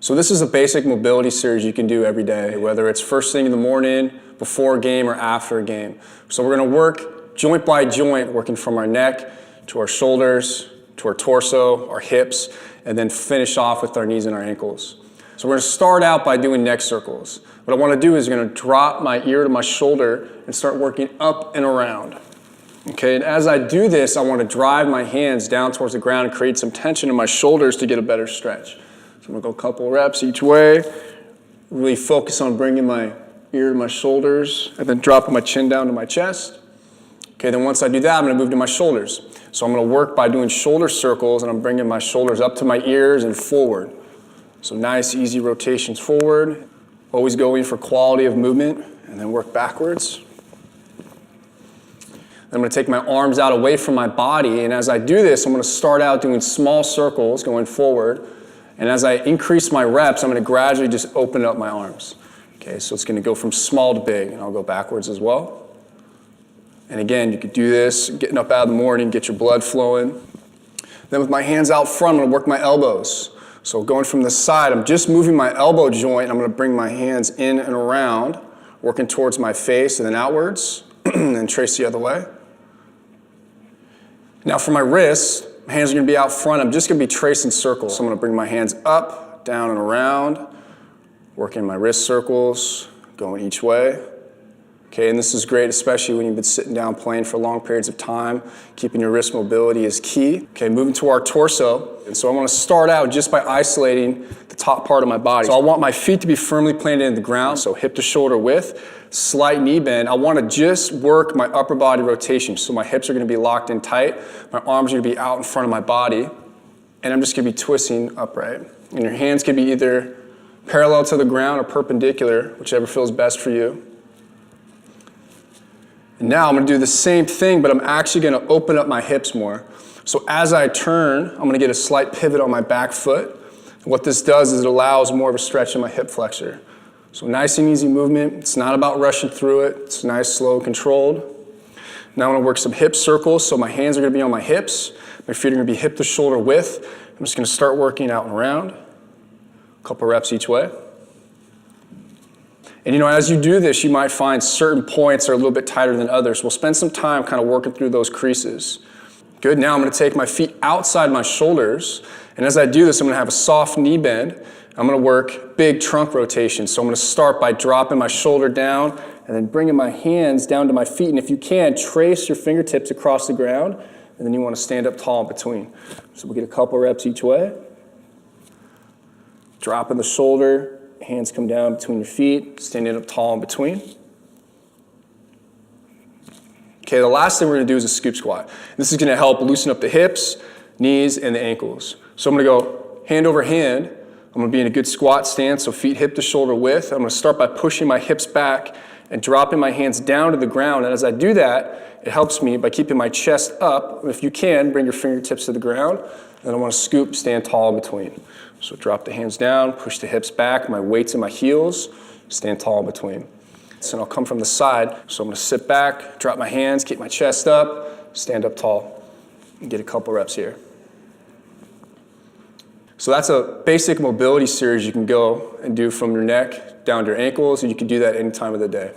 So this is a basic mobility series you can do every day, whether it's first thing in the morning, before a game, or after a game. So we're gonna work joint by joint, working from our neck to our shoulders, to our torso, our hips, and then finish off with our knees and our ankles. So we're gonna start out by doing neck circles. What I wanna do is I'm gonna drop my ear to my shoulder and start working up and around. Okay, and as I do this, I wanna drive my hands down towards the ground and create some tension in my shoulders to get a better stretch. So I'm gonna go a couple reps each way, really focus on bringing my ear to my shoulders, and then dropping my chin down to my chest. Okay, then once I do that, I'm gonna move to my shoulders. So I'm gonna work by doing shoulder circles, and I'm bringing my shoulders up to my ears and forward. So nice, easy rotations forward, always going for quality of movement, and then work backwards. Then I'm gonna take my arms out away from my body, and as I do this, I'm gonna start out doing small circles going forward, and as I increase my reps, I'm gonna gradually just open up my arms. Okay, so it's gonna go from small to big, and I'll go backwards as well. And again, you could do this, getting up out of the morning, get your blood flowing. Then with my hands out front, I'm gonna work my elbows. So going from the side, I'm just moving my elbow joint, I'm gonna bring my hands in and around, working towards my face and then outwards, and then trace the other way. Now for my wrists, my hands are gonna be out front, I'm just gonna be tracing circles. So I'm gonna bring my hands up, down and around, working my wrist circles, going each way. Okay, and this is great, especially when you've been sitting down playing for long periods of time. Keeping your wrist mobility is key. Okay, moving to our torso. And so I want to start out just by isolating the top part of my body. So I want my feet to be firmly planted in the ground, so hip to shoulder width, slight knee bend. I want to just work my upper body rotation. So my hips are going to be locked in tight, my arms are going to be out in front of my body, and I'm just going to be twisting upright. And your hands can be either parallel to the ground or perpendicular, whichever feels best for you. And now I'm gonna do the same thing, but I'm actually gonna open up my hips more. So as I turn, I'm gonna get a slight pivot on my back foot. What this does is it allows more of a stretch in my hip flexor. So nice and easy movement. It's not about rushing through it. It's nice, slow, controlled. Now I'm gonna work some hip circles. So my hands are gonna be on my hips. My feet are gonna be hip to shoulder width. I'm just gonna start working out and around. A couple reps each way. And you know, as you do this, you might find certain points are a little bit tighter than others. We'll spend some time kind of working through those creases. Good, now I'm gonna take my feet outside my shoulders, and as I do this, I'm gonna have a soft knee bend. I'm gonna work big trunk rotation. So I'm gonna start by dropping my shoulder down, and then bringing my hands down to my feet, and if you can, trace your fingertips across the ground, and then you wanna stand up tall in between. So we'll get a couple reps each way. Dropping the shoulder, hands come down between your feet, standing up tall in between. Okay, the last thing we're gonna do is a scoop squat. This is gonna help loosen up the hips, knees, and the ankles. So I'm gonna go hand over hand. I'm gonna be in a good squat stance, so feet hip to shoulder width. I'm gonna start by pushing my hips back and dropping my hands down to the ground. And as I do that, it helps me by keeping my chest up. If you can, bring your fingertips to the ground. And I wanna scoop, stand tall in between. So drop the hands down, push the hips back, my weight's in my heels, stand tall in between. So I'll come from the side, so I'm gonna sit back, drop my hands, keep my chest up, stand up tall, and get a couple reps here. So that's a basic mobility series you can go and do from your neck down to your ankles, and you can do that any time of the day.